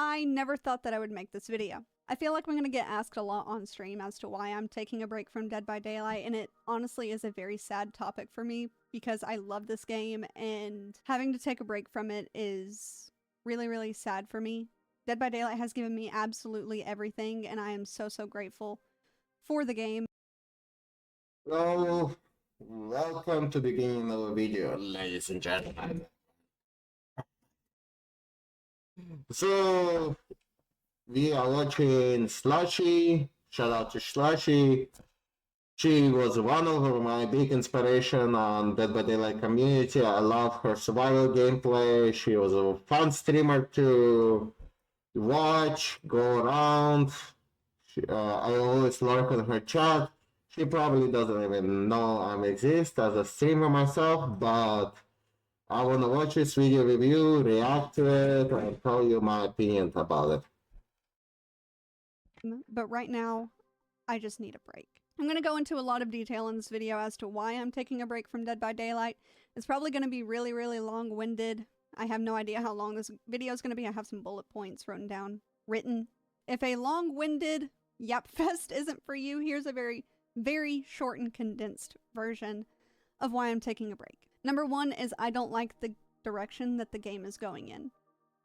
I never thought that I would make this video. I feel like I'm going to get asked a lot on stream as to why I'm taking a break from Dead by Daylight, and it honestly is a very sad topic for me because I love this game, and having to take a break from it is really, really sad for me. Dead by Daylight has given me absolutely everything, and I am so, so grateful for the game. So, welcome to the beginning of the video, ladies and gentlemen. So, we are watching Slushie. Shout out to Slushie. She was one of my big inspiration on Dead by Daylight community. I love her survival gameplay. She was a fun streamer to watch, go around. I always lurk in her chat. She probably doesn't even know I exist as a streamer myself, but I want to watch this video with you, react to it, and tell you my opinion about it. But right now, I just need a break. I'm going to go into a lot of detail in this video as to why I'm taking a break from Dead by Daylight. It's probably going to be really, really long-winded. I have no idea how long this video is going to be. I have some bullet points written. If a long-winded yap fest isn't for you, here's a very, very short and condensed version of why I'm taking a break. Number one is I don't like the direction that the game is going in.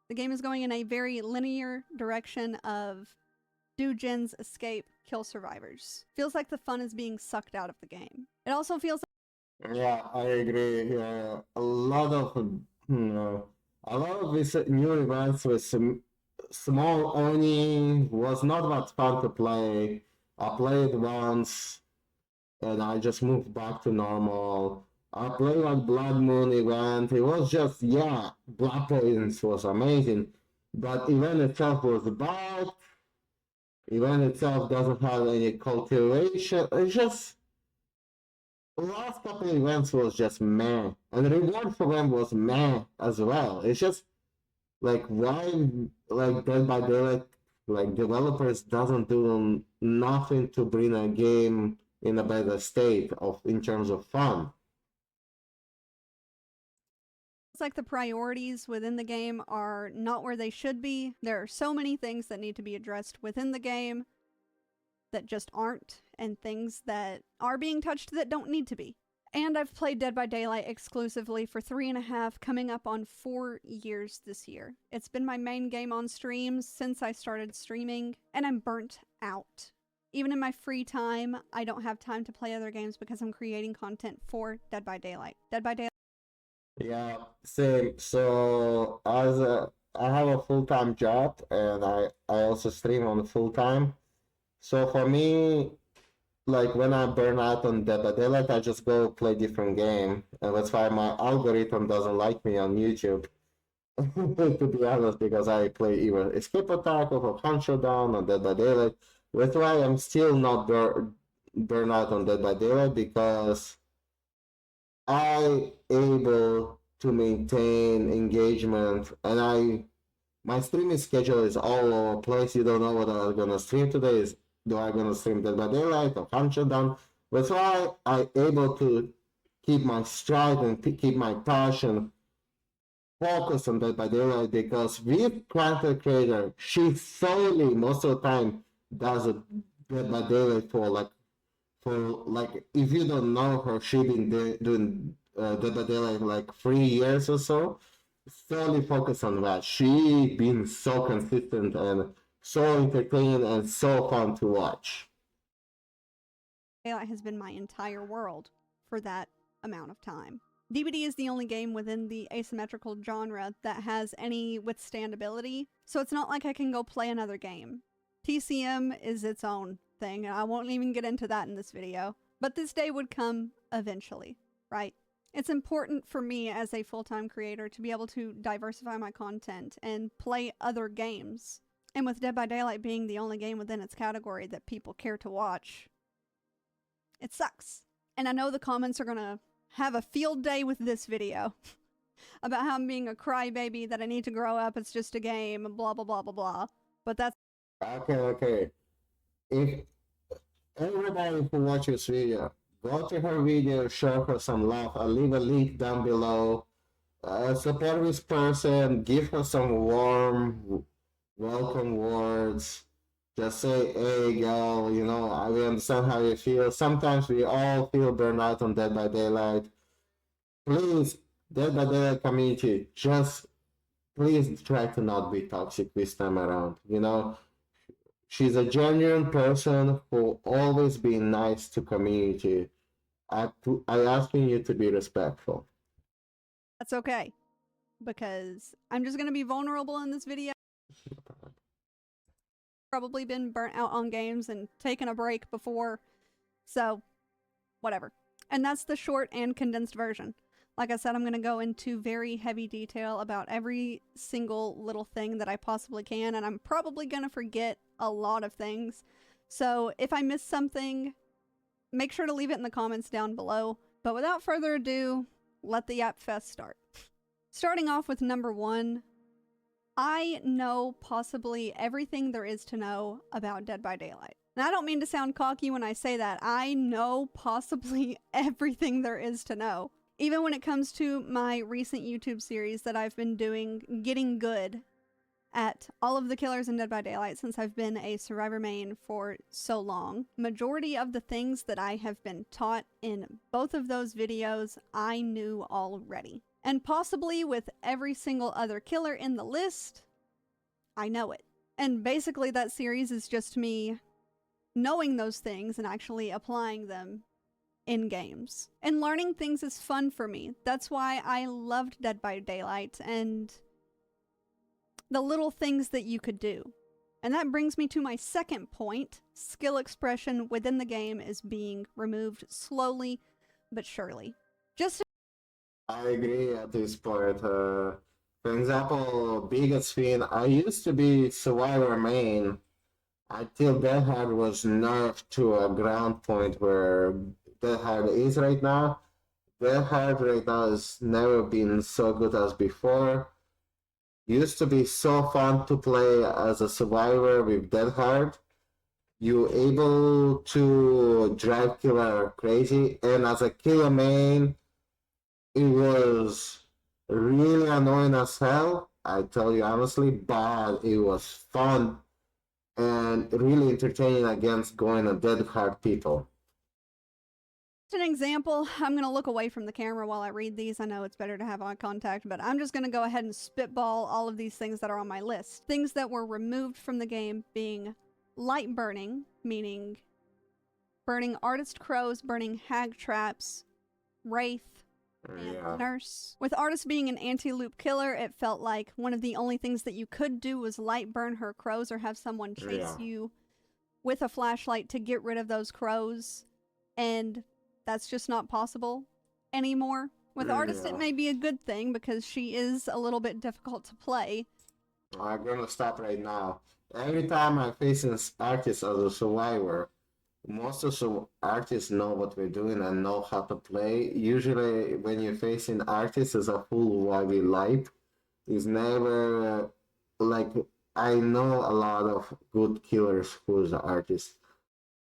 The game is going in a very linear direction of do gens, escape, kill survivors. Feels like the fun is being sucked out of the game. It also feels like... Yeah, I agree. A lot of these new events with some small owning was not that fun to play. I played once and I just moved back to normal. I played like Blood Moon event. It was just, yeah, Blood Poisons was amazing. But event itself was bad. Event itself doesn't have any cultivation. It's just, the last couple of events was just meh. And the reward for them was meh as well. It's just, like, why, like, Dead by Daylight, like, developers doesn't do nothing to bring a game in a better state in terms of fun. It's like the priorities within the game are not where they should be. There are so many things that need to be addressed within the game that just aren't, and things that are being touched that don't need to be. And I've played Dead by Daylight exclusively for 3.5, coming up on 4 years this year. It's been my main game on streams since I started streaming, and I'm burnt out. Even in my free time, I don't have time to play other games because I'm creating content for Dead by Daylight. Dead by Daylight. Yeah, same. So I have a full-time job, and I also stream on full-time. So for me, like when I burn out on Dead by Daylight, I just go play different game, and that's why my algorithm doesn't like me on YouTube. To be honest, because I play either Escape Attack or Hunt Showdown on Dead by Daylight. That's why I'm still not burn out on Dead by Daylight, because I able to maintain engagement, and my streaming schedule is all over the place. You don't know what I'm gonna stream today. Do I gonna stream Dead by Daylight or Hunt Showdown? That's why I able to keep my stride and keep my passion focused on Dead by Daylight, because with content creator, she solely most of the time does a Dead by Daylight for like, if you don't know her, she been doing Dead by Daylight like 3 years or so. Solely focused on that. She been so consistent and so entertaining and so fun to watch. Daylight has been my entire world for that amount of time. DBD is the only game within the asymmetrical genre that has any withstandability, so it's not like I can go play another game. TCM is its own thing, and I won't even get into that in this video. But this day would come eventually, right? It's important for me as a full-time creator to be able to diversify my content and play other games. And with Dead by Daylight being the only game within its category that people care to watch, it sucks. And I know the comments are gonna have a field day with this video about how I'm being a crybaby, that I need to grow up, it's just a game, blah blah blah blah blah. But that's okay. If everybody who watches this video, go to her video, show her some love. I'll leave a link down below. Support this person, give her some warm welcome words. Just say, hey, girl, we understand how you feel. Sometimes we all feel burned out on Dead by Daylight. Please, Dead by Daylight community, just please try to not be toxic this time around. She's a genuine person who always be nice to community. I asking you to be respectful. That's okay, because I'm just going to be vulnerable in this video. Probably been burnt out on games and taken a break before, so whatever. And that's the short and condensed version. Like I said, I'm going to go into very heavy detail about every single little thing that I possibly can, and I'm probably going to forget a lot of things. So if I miss something, make sure to leave it in the comments down below. But without further ado, let the Yap Fest start. Starting off with number 1, I know possibly everything there is to know about Dead by Daylight. And I don't mean to sound cocky when I say that. I know possibly everything there is to know. Even when it comes to my recent YouTube series that I've been doing, getting good at all of the killers in Dead by Daylight since I've been a Survivor main for so long. Majority of the things that I have been taught in both of those videos, I knew already. And possibly with every single other killer in the list, I know it. And basically that series is just me knowing those things and actually applying them in games. And learning things is fun for me. That's why I loved Dead by Daylight and the little things that you could do. And that brings me to my second point. Skill expression within the game is being removed slowly but surely. I agree at this point. For example, biggest thing, I used to be Survivor main until Dead Hard was nerfed to a ground point where Dead Hard is right now. Dead Hard right now has never been so good as before. Used to be so fun to play as a Survivor with Dead Hard. You able to drive killer crazy, and as a killer main, it was really annoying as hell, I tell you honestly, but it was fun and really entertaining against going on Dead Hard people. An example, I'm going to look away from the camera while I read these. I know it's better to have eye contact, but I'm just going to go ahead and spitball all of these things that are on my list. Things that were removed from the game being light burning, meaning burning artist crows, burning hag traps, wraith, and nurse. With artist being an anti-loop killer, it felt like one of the only things that you could do was light burn her crows or have someone chase you with a flashlight to get rid of those crows, and that's just not possible anymore. With artist, it may be a good thing because she is a little bit difficult to play. I'm gonna stop right now. Every time I face an artist as a survivor, most of the artists know what we're doing and know how to play. Usually, when you're facing artists as a full waggy light, it's never like I know a lot of good killers who's an artist.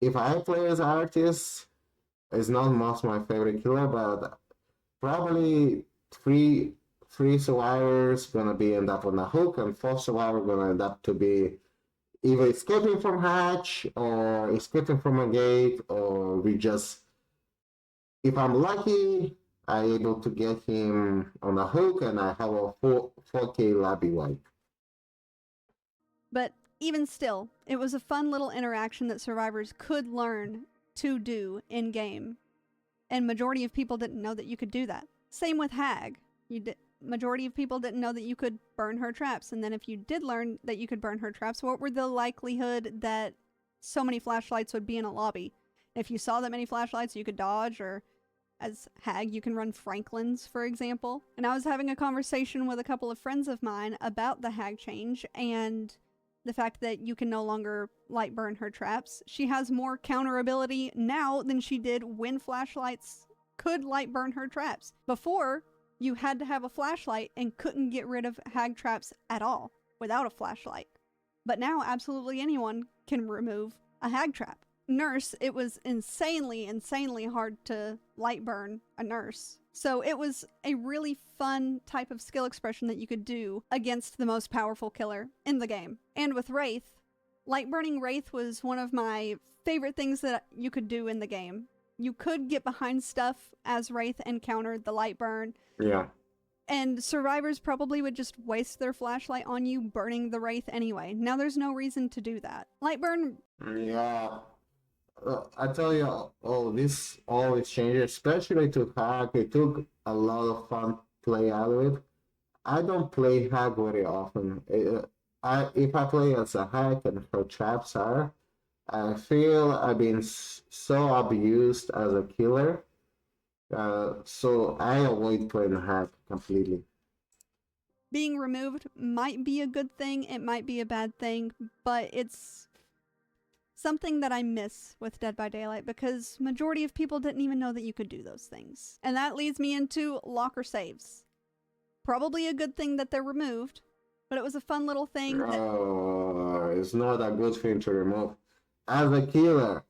If I play as an artist, it's not most my favorite killer, but probably three survivors gonna be end up on a hook, and fourth survivor gonna end up to be either escaping from hatch or escaping from a gate, or we just, if I'm lucky, I'm able to get him on a hook and I have a 4K lobby wipe. But even still, it was a fun little interaction that survivors could learn to do in game, and majority of people didn't know that you could do that. Same with Hag. Majority of people didn't know that you could burn her traps, and then if you did learn that you could burn her traps, what were the likelihood that so many flashlights would be in a lobby? If you saw that many flashlights, you could dodge, or as Hag, you can run Franklin's, for example. And I was having a conversation with a couple of friends of mine about the Hag change, and the fact that you can no longer light burn her traps. She has more counter ability now than she did when flashlights could light burn her traps. Before, you had to have a flashlight and couldn't get rid of hag traps at all without a flashlight. But now absolutely anyone can remove a hag trap. Nurse, it was insanely hard to light burn a nurse So it was a really fun type of skill expression that you could do against the most powerful killer in the game. And with Wraith, Light Burning Wraith was one of my favorite things that you could do in the game. You could get behind stuff as Wraith and counter the light burn. Yeah. And survivors probably would just waste their flashlight on you burning the Wraith anyway. Now there's no reason to do that. Light burn... Yeah. I tell you, this always changes, especially to hack. It took a lot of fun to play out of it. I don't play hack very often. If I play as a hack and her traps are, I feel I've been so abused as a killer. So I avoid playing hack completely. Being removed might be a good thing, it might be a bad thing, but it's something that I miss with Dead by Daylight because majority of people didn't even know that you could do those things. And that leads me into locker saves. Probably a good thing that they're removed, but it was a fun little thing. It's not a good thing to remove. As a killer,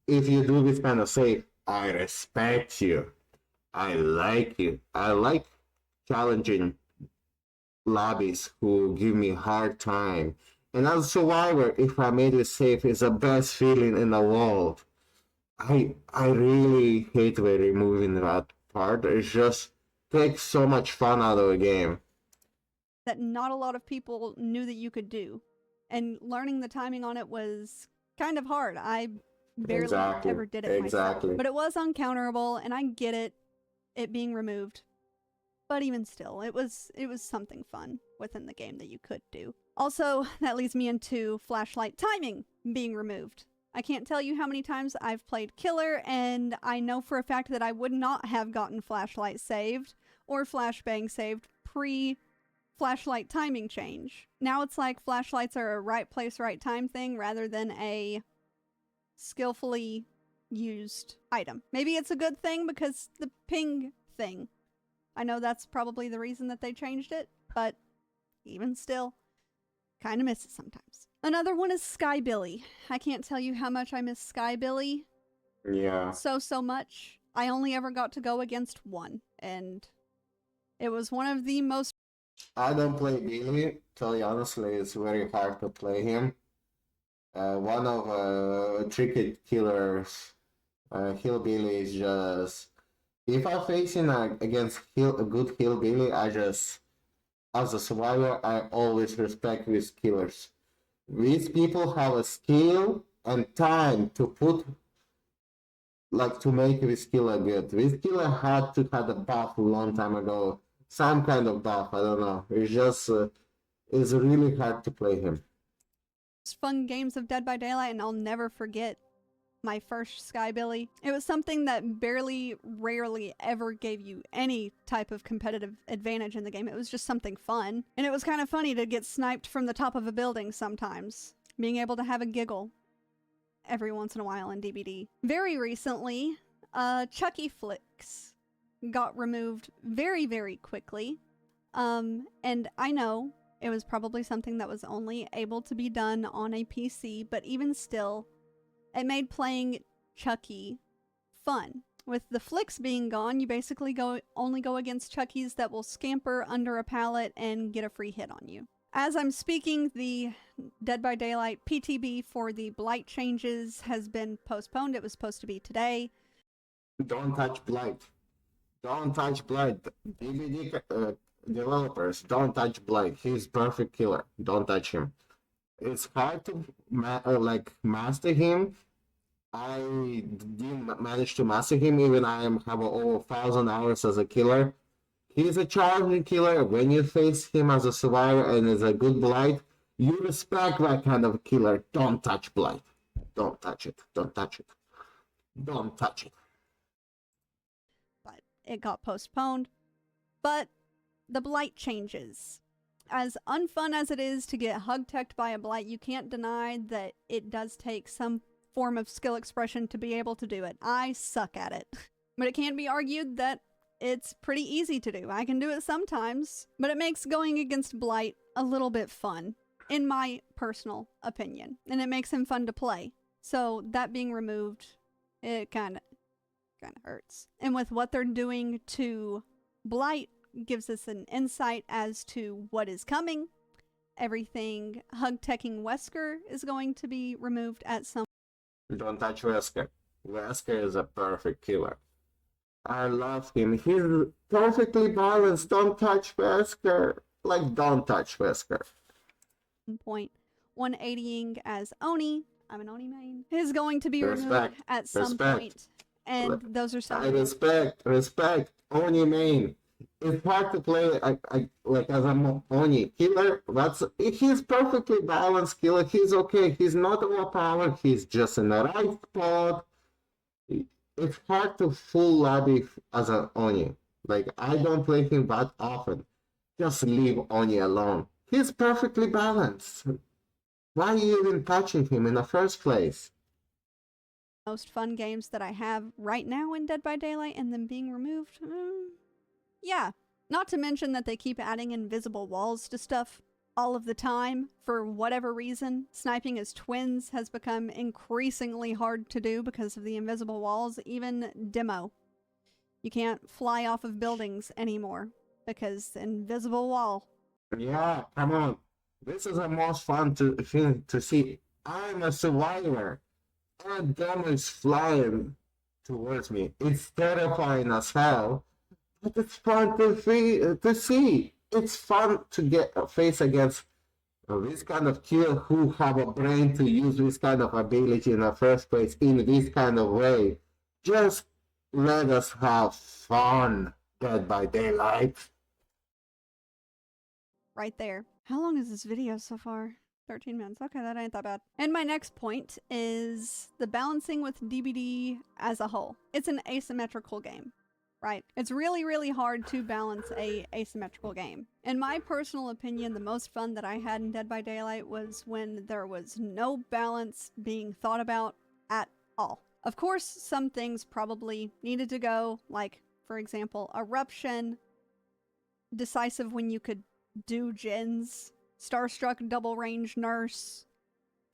if you do this kind of save, I respect you. I like you. I like challenging lobbies who give me hard time. And as a survivor, if I made it safe, it's the best feeling in the world. I really hate removing that part. It just takes so much fun out of the game. That not a lot of people knew that you could do. And learning the timing on it was kind of hard. I barely ever did it myself. But it was uncounterable, and I get it being removed. But even still, it was something fun within the game that you could do. Also, that leads me into flashlight timing being removed. I can't tell you how many times I've played killer, and I know for a fact that I would not have gotten flashlight saved or flashbang saved pre-flashlight timing change. Now it's like flashlights are a right place, right time thing rather than a skillfully used item. Maybe it's a good thing because the ping thing. I know that's probably the reason that they changed it, but even still, kind of miss it sometimes. Another one is Sky Billy. I can't tell you how much I miss Sky Billy. Yeah. So much. I only ever got to go against one, and it was one of the most... I don't play Billy. Tell you honestly, it's very hard to play him. One of tricky killers, Hillbilly is just... If I'm facing against a good Hillbilly, as a survivor, I always respect these killers. These people have a skill and time to put, to make this killer good. This killer had to have a buff a long time ago. Some kind of buff, I don't know. It's just, it's really hard to play him. Fun games of Dead by Daylight, and I'll never forget my first Sky Billy. It was something that rarely ever gave you any type of competitive advantage in the game. It was just something fun. And it was kind of funny to get sniped from the top of a building sometimes. Being able to have a giggle every once in a while in DBD. Very recently, Chucky Flicks got removed very quickly. And I know it was probably something that was only able to be done on a PC, but even still, it made playing Chucky fun. With the flicks being gone, you basically only go against Chuckies that will scamper under a pallet and get a free hit on you. As I'm speaking, the Dead by Daylight PTB for the Blight changes has been postponed. It was supposed to be today. Don't touch Blight. Don't touch Blight. DBD developers, don't touch Blight. He's perfect killer. Don't touch him. It's hard to master him. I didn't manage to master him, even I have over 1,000 hours as a killer. He's a challenging killer. When you face him as a survivor and as a good Blight, you respect that kind of killer. Don't touch Blight. Don't touch it. Don't touch it. Don't touch it. But it got postponed. But the Blight changes. As unfun as it is to get hug-teched by a Blight, you can't deny that it does take some form of skill expression to be able to do it. I suck at it. But it can be argued that it's pretty easy to do. I can do it sometimes, but it makes going against Blight a little bit fun, in my personal opinion. And it makes him fun to play. So that being removed, it kind kind of hurts. And with what they're doing to Blight, gives us an insight as to what is coming. Everything hug-teching Wesker is going to be removed at some. Don't touch Wesker. Wesker is a perfect killer. I love him. He's perfectly balanced. Don't touch Wesker. Like, don't touch Wesker. Point 180ing as Oni. I'm an Oni main. Is going to be removed at some point. And those are some. I respect. Oni main. It's hard to play like as an Oni killer. He's perfectly balanced killer. He's okay. He's not overpowered. He's just in the right spot. It's hard to full lobby as an Oni. Like, I don't play him that often. Just leave Oni alone. He's perfectly balanced. Why are you even touching him in the first place? Most fun games that I have right now in Dead by Daylight and them being removed. Yeah. Not to mention that they keep adding invisible walls to stuff all of the time for whatever reason. Sniping as twins has become increasingly hard to do because of the invisible walls. Even demo. You can't fly off of buildings anymore because the invisible wall. Yeah, come on. This is the most fun thing to see. I'm a survivor. And demo is flying towards me. It's terrifying as hell. But it's fun to see. It's fun to get a face against this kind of killer who have a brain to use this kind of ability in the first place in this kind of way. Just let us have fun, Dead by Daylight. Right there. How long is this video so far? 13 minutes. Okay, that ain't that bad. And my next point is the balancing with DBD as a whole. It's an asymmetrical game, right? It's really, really hard to balance a asymmetrical game. In my personal opinion, the most fun that I had in Dead by Daylight was when there was no balance being thought about at all. Of course, some things probably needed to go, like, for example, Eruption, decisive when you could do gens, Starstruck double range nurse,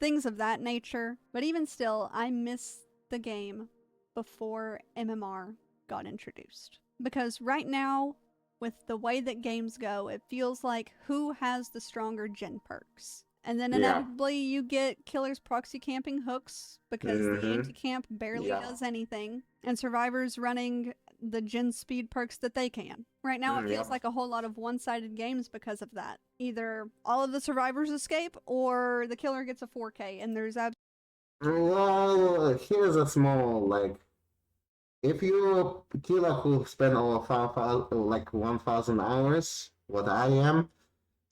things of that nature. But even still, I miss the game before MMR got introduced. Because right now, with the way that games go, it feels like who has the stronger gen perks. And then inevitably you get killers proxy camping hooks because the anti-camp barely does anything. And survivors running the gen speed perks that they can. Right now it feels like a whole lot of one-sided games because of that. Either all of the survivors escape or the killer gets a 4K and there's Well, here's a small, like, if you're a killer who spent over 1,000 hours, what I am,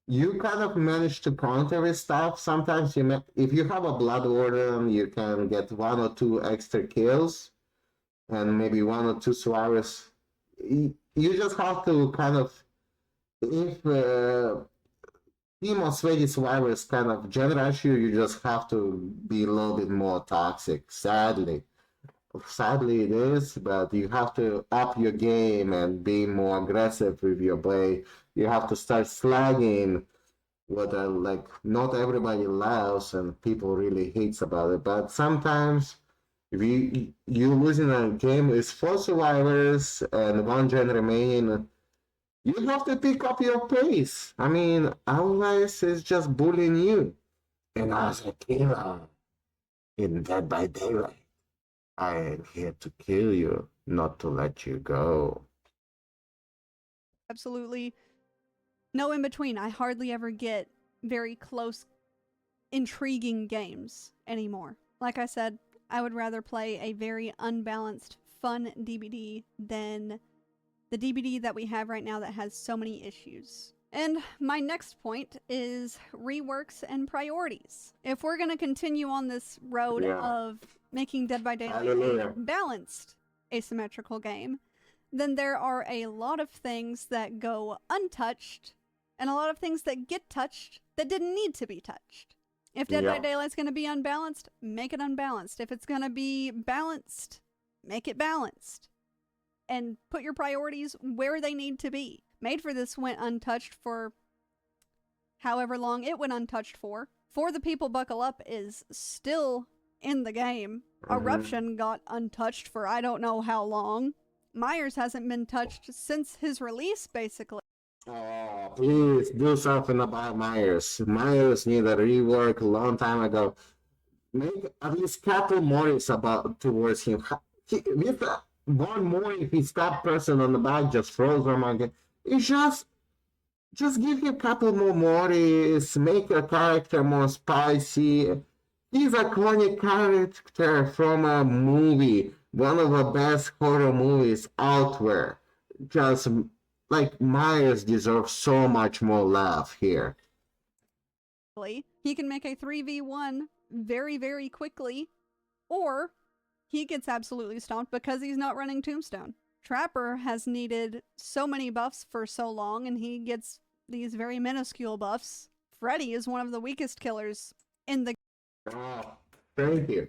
you kind of manage to counter with stuff. Sometimes if you have a Blood Warden, you can get 1 or 2 extra kills and maybe 1 or 2 survivors. You just have to kind of, if team of Swedish survivors kind of gen rush you, you just have to be a little bit more toxic, sadly. Sadly it is, but you have to up your game and be more aggressive with your play. You have to start slagging what like not everybody loves and people really hates about it. But sometimes if you losing a game is 4 survivors and 1 gen remaining, you have to pick up your pace. I mean, otherwise it's just bullying you. And as a killer in Dead by Daylight, I am here to kill you, not to let you go. absolutely no in between. I hardly ever get very close, intriguing games anymore. Like I said, I would rather play a very unbalanced, fun DBD than the DBD that we have right now that has so many issues. And my next point is reworks and priorities. If we're going to continue on this road of making Dead by Daylight a balanced asymmetrical game, then there are a lot of things that go untouched and a lot of things that get touched that didn't need to be touched. If Dead by Daylight's going to be unbalanced, make it unbalanced. If it's going to be balanced, make it balanced. And put your priorities where they need to be. Made for This went untouched for however long it went untouched for. For the People Buckle Up is still in the game. Eruption got untouched for I don't know how long. Myers hasn't been touched since his release, basically. Oh, please do something about Myers. Myers need a rework a long time ago. Make at least couple Morris about towards him. With one more, if he stop person on the back, just throws him again. It's just give him a couple more Morris, make a character more spicy. He's a iconic character from a movie, one of the best horror movies out there. Just like Myers deserves so much more love here. He can make a 3v1 very, very quickly, or he gets absolutely stomped because he's not running Tombstone. Trapper has needed so many buffs for so long, and he gets these very minuscule buffs. Freddy is one of the weakest killers in the Oh, thank you.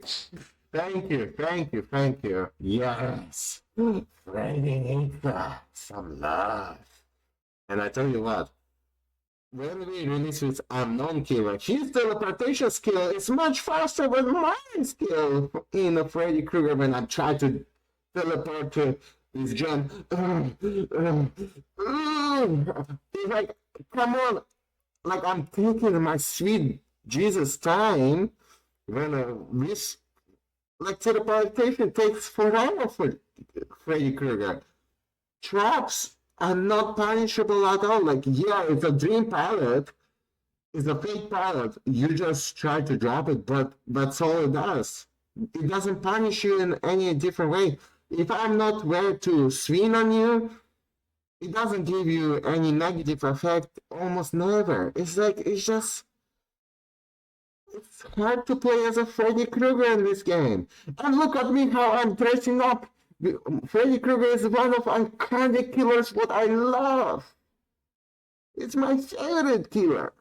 Thank you, thank you, thank you. Yes. Freddy needs some love. And I tell you what, when we release with Unknown Killer, his teleportation skill is much faster than my skill in a Freddy Krueger when I try to teleport to this gen. It's like, come on. Like, I'm taking my sweet Jesus time when this, like, teleportation takes forever for Freddy Krueger. Traps are not punishable at all. Like, yeah, it's a dream palette. It's a fake palette. You just try to drop it, but that's all it does. It doesn't punish you in any different way. If I'm not where to swing on you, it doesn't give you any negative effect, almost never. It's like, it's hard to play as a Freddy Krueger in this game. And look at me how I'm dressing up. Freddy Krueger is one of iconic killers what I love. It's my favorite killer.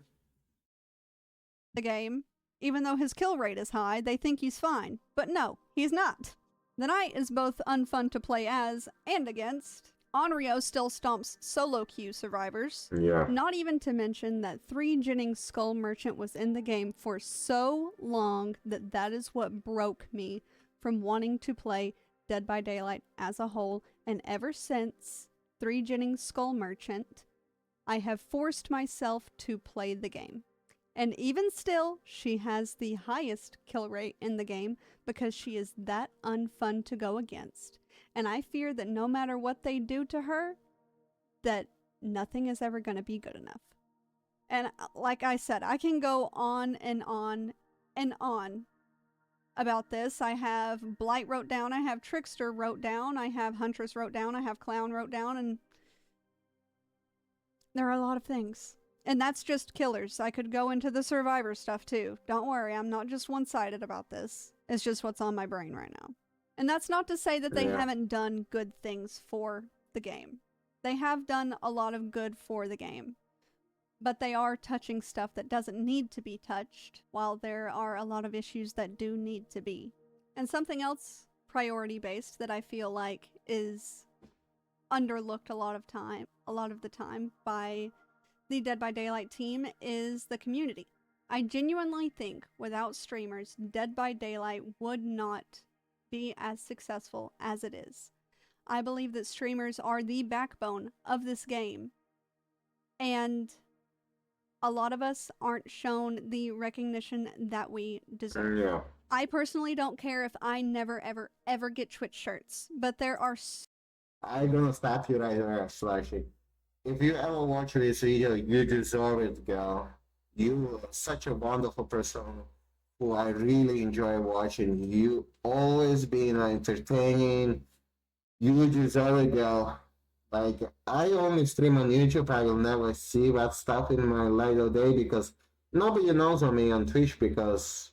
The game. Even though his kill rate is high, they think he's fine. But no, he's not. The Knight is both unfun to play as and against. Onryo still stomps solo queue survivors. Yeah. Not even to mention that 3 Jennings Skull Merchant was in the game for so long that is what broke me from wanting to play Dead by Daylight as a whole, and ever since 3 Jennings Skull Merchant, I have forced myself to play the game. And even still, she has the highest kill rate in the game because she is that unfun to go against. And I fear that no matter what they do to her, that nothing is ever going to be good enough. And like I said, I can go on and on and on about this. I have Blight wrote down, I have Trickster wrote down, I have Huntress wrote down, I have Clown wrote down, and there are a lot of things. And that's just killers. I could go into the survivor stuff too. Don't worry, I'm not just one-sided about this. It's just what's on my brain right now. And that's not to say that they haven't done good things for the game. They have done a lot of good for the game. But they are touching stuff that doesn't need to be touched, while there are a lot of issues that do need to be. And something else priority-based that I feel like is underlooked a lot of the time by the Dead by Daylight team is the community. I genuinely think without streamers, Dead by Daylight would not be as successful as it is. I believe that streamers are the backbone of this game, and a lot of us aren't shown the recognition that we deserve. Yeah. I personally don't care if I never ever get Twitch shirts, but there are I'm gonna stop you right there, Slushie. If you ever watch this video, you deserve it, girl. You are such a wonderful person who I really enjoy watching. You always being entertaining. You deserve it, girl. Like, I only stream on YouTube. I will never see that stuff in my later day because nobody knows of me on Twitch because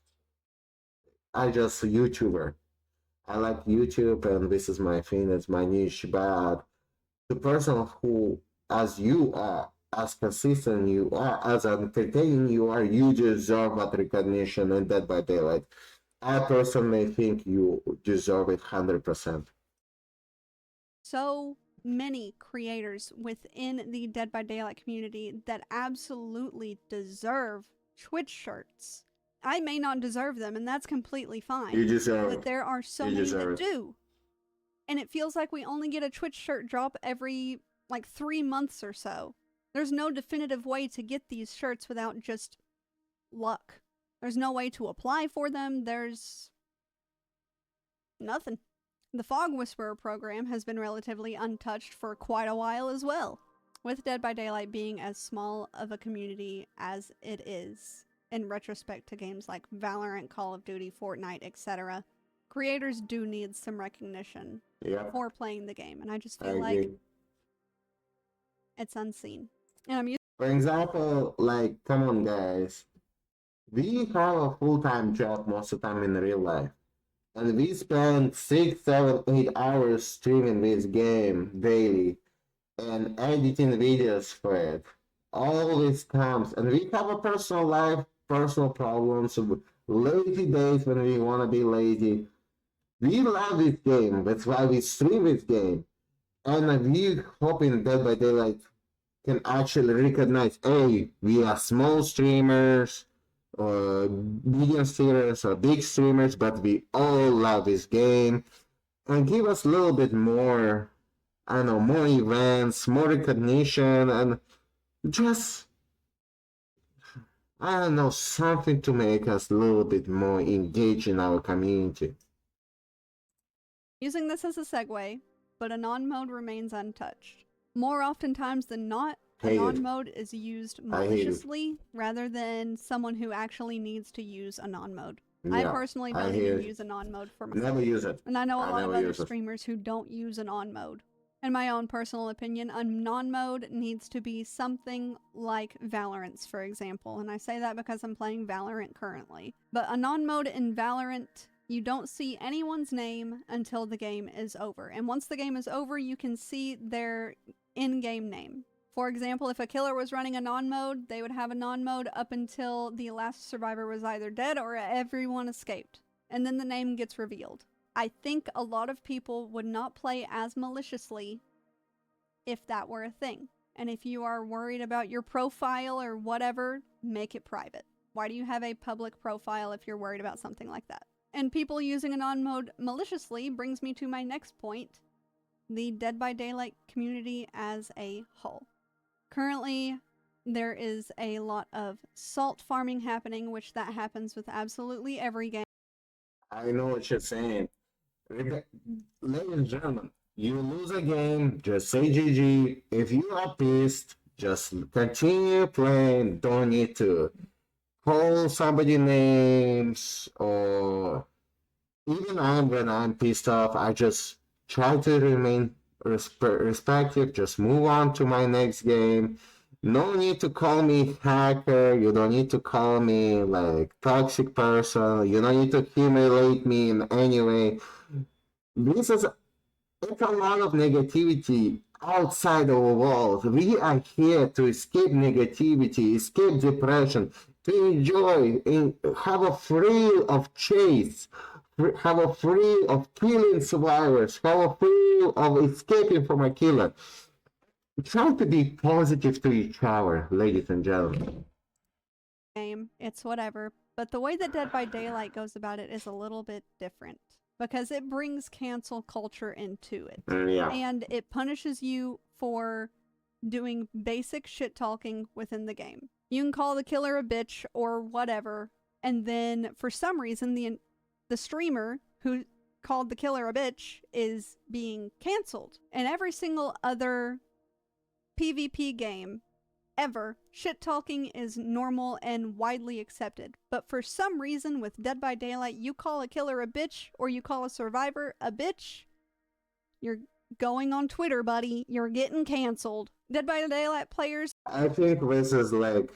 I just a YouTuber. I like YouTube and this is my thing, it's my niche, but the person who, as you are, as consistent you are, as entertaining you are, you deserve that recognition and Dead by Daylight. I personally think you deserve it 100%. so many creators within the Dead by Daylight community that absolutely deserve Twitch shirts. I may not deserve them, and that's completely fine. You deserve But it. there are so You many deserve that it. do. And it feels like we only get a Twitch shirt drop every, like, 3 months or so. There's no definitive way to get these shirts without just luck. There's no way to apply for them. There's nothing. The Fog Whisperer program has been relatively untouched for quite a while as well, with Dead by Daylight being as small of a community as it is in retrospect to games like Valorant, Call of Duty, Fortnite, etc. Creators do need some recognition Yeah, for playing the game, and I just I feel like agree. it's unseen. And I'm used For example, like, come on, guys. We have a full-time job most of the time in real life. And we spend 6, 7, 8 hours streaming this game daily and editing videos for it. All this comes, and we have a personal life, personal problems, lazy days when we want to be lazy. We love this game, that's why we stream this game. And we hoping Dead by Daylight can actually recognize, hey, we are small streamers, or medium streamers, or big streamers, but we all love this game, and give us a little bit more, I don't know, more events, more recognition, and just, I don't know, something to make us a little bit more engaged in our community. using this as a segue, but Anon mode remains untouched. More oftentimes than not, Hate Anon it. mode is used I hate it. maliciously rather than someone who actually needs to use Anon mode. I Yeah, personally I don't hate even it. use Anon mode for myself. Never use it. And I know a I lot of never other use it. streamers who don't use Anon mode. In my own personal opinion, Anon mode needs to be something like Valorant's, for example. And I say that because I'm playing Valorant currently. But Anon mode in Valorant, you don't see anyone's name until the game is over. And once the game is over, you can see their in-game name. For example, if a killer was running Anon mode, they would have Anon mode up until the last survivor was either dead or everyone escaped. And then the name gets revealed. I think a lot of people would not play as maliciously if that were a thing. And if you are worried about your profile or whatever, make it private. Why do you have a public profile if you're worried about something like that? And people using Anon mode maliciously brings me to my next point, the Dead by Daylight community as a whole. Currently, there is a lot of salt farming happening, which that happens with absolutely every game. I know what you're saying. Ladies and gentlemen, you lose a game, just say GG. If you are pissed, just continue playing. Don't need to call somebody names, or even when I'm pissed off, I just try to remain respectful. Just move on to my next game. No need to call me hacker. You don't need to call me like toxic person. You don't need to humiliate me in any way. This is It's a lot of negativity outside our walls. We are here to escape negativity, escape depression, to enjoy, have a thrill of chase, have a thrill of killing survivors, have a thrill of escaping from a killer. Try to be positive to each other, ladies and gentlemen. Game, it's whatever. But the way that Dead by Daylight goes about it is a little bit different because it brings cancel culture into it. Yeah. And it punishes you for doing basic shit talking within the game. You can call the killer a bitch or whatever, and then for some reason the streamer who called the killer a bitch is being canceled. In every single other PvP game ever, shit talking is normal and widely accepted. But for some reason with Dead by Daylight, you call a killer a bitch or you call a survivor a bitch, you're going on Twitter, buddy. You're getting canceled. Dead by Daylight players. I think this is like,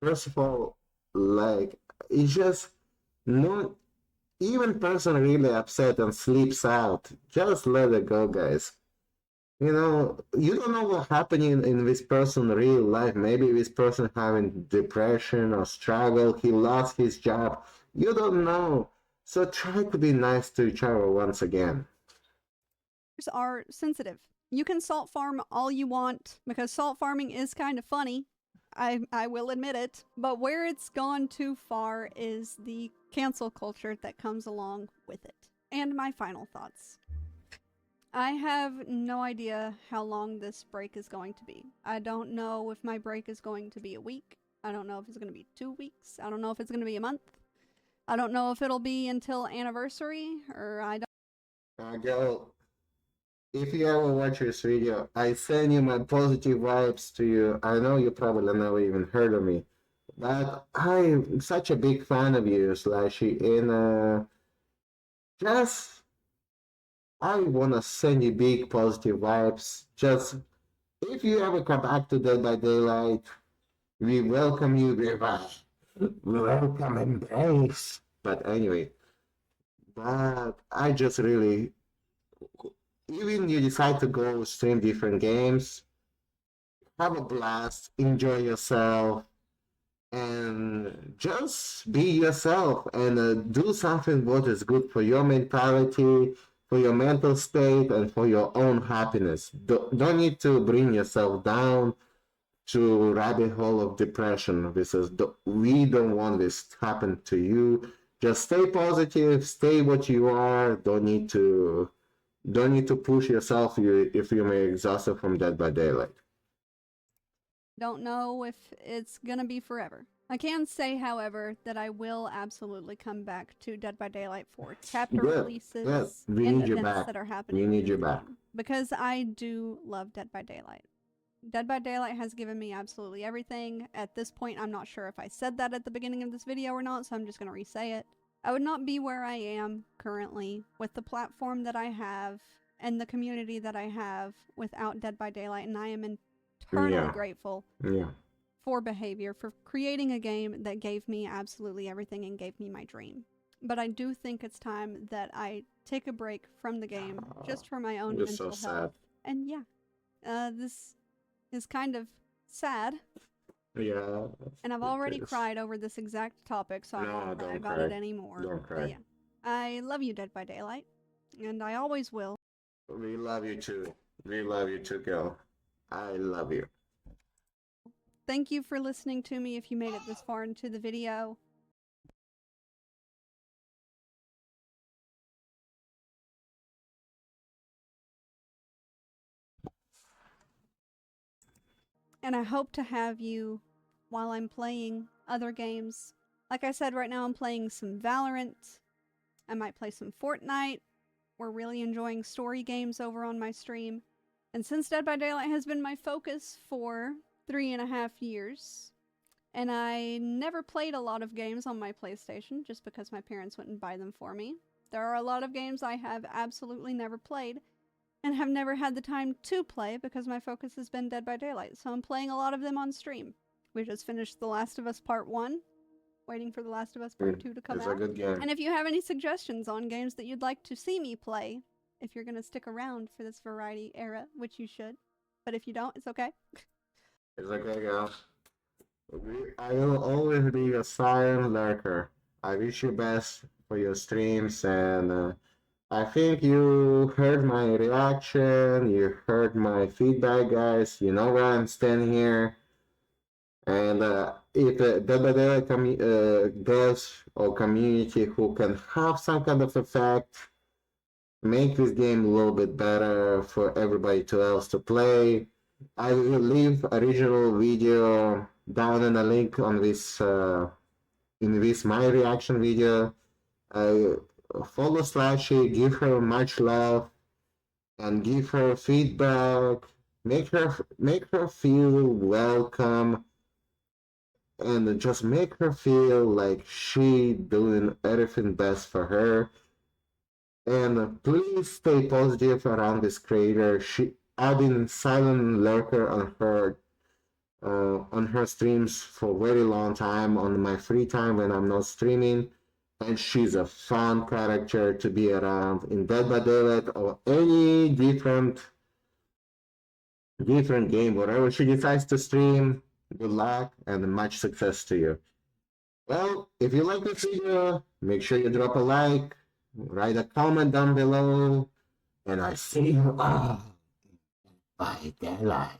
first of all, like, it's just not even person really upset and sleeps out. Just let it go, guys. You know, you don't know what's happening in this person's real life. Maybe this person having depression or struggle. He lost his job. You don't know. So try to be nice to each other once again. Are sensitive. You can salt farm all you want because salt farming is kind of funny. I will admit it. But where it's gone too far is the cancel culture that comes along with it. And my final thoughts. I have no idea how long this break is going to be. I don't know if my break is going to be a week. I don't know if it's going to be 2 weeks. I don't know if it's going to be a month. I don't know if it'll be until anniversary, or I don't. Girl, if you ever watch this video, I send you my positive vibes to you. I know you probably never even heard of me, but I'm such a big fan of you, Slushie, and just I wanna send you big positive vibes. Just if you ever come back to Dead by Daylight, we welcome you with we welcome embrace. But anyway, but I just really, even you decide to go stream different games, have a blast, enjoy yourself, and just be yourself and do something what is good for your mentality, for your mental state, and for your own happiness. Don't need to bring yourself down to rabbit hole of depression because we don't want this to happen to you. Just stay positive, stay what you are. Don't need to push yourself if you may exhausted from Dead by Daylight. Don't know if it's gonna be forever. I can say, however, that I will absolutely come back to Dead by Daylight for chapter releases We and need you events back. that are happening. We need you back. Because I do love Dead by Daylight. Dead by Daylight has given me absolutely everything. At this point, I'm not sure if I said that at the beginning of this video or not, so I'm just going to re-say it. I would not be where I am currently with the platform that I have and the community that I have without Dead by Daylight, and I am eternally grateful for Behavior for creating a game that gave me absolutely everything and gave me my dream. But I do think it's time that I take a break from the game just for my own mental health. And yeah, this is kind of sad. Yeah. And I've already cried over this exact topic, so I won't cry about it anymore. Don't cry. But yeah, I love you, Dead by Daylight, and I always will. We love you too. We love you too, girl. I love you. Thank you for listening to me if you made it this far into the video. And I hope to have you while I'm playing other games. Like I said, right now I'm playing some Valorant. I might play some Fortnite. We're really enjoying story games over on my stream. And since Dead by Daylight has been my focus for 3.5 years, and I never played a lot of games on my PlayStation just because my parents wouldn't buy them for me, there are a lot of games I have absolutely never played and have never had the time to play because my focus has been Dead by Daylight, so I'm playing a lot of them on stream. We just finished The Last of Us Part 1, waiting for The Last of Us Part 2 to come out. It's a good game. And if you have any suggestions on games that you'd like to see me play, if you're going to stick around for this variety era, which you should, but if you don't, it's okay. It's okay, girl. I will always be a silent lurker. I wish you best for your streams, and I think you heard my reaction, you heard my feedback, guys. You know where I'm standing here. And if Dead by Daylight devs or community who can have some kind of effect, make this game a little bit better for everybody else to play, I will leave original video down in a link on this in this my reaction video. Follow Slushie, give her much love, and give her feedback. Make her feel welcome, and just make her feel like she doing everything best for her. And please stay positive around this creator. I've been silent lurker on her streams for a very long time on my free time when I'm not streaming, and she's a fun character to be around in Dead by Daylight or any different game, whatever she decides to stream. Good luck and much success to you. Well, if you like this video, make sure you drop a like, write a comment down below, and I see you all by daylight.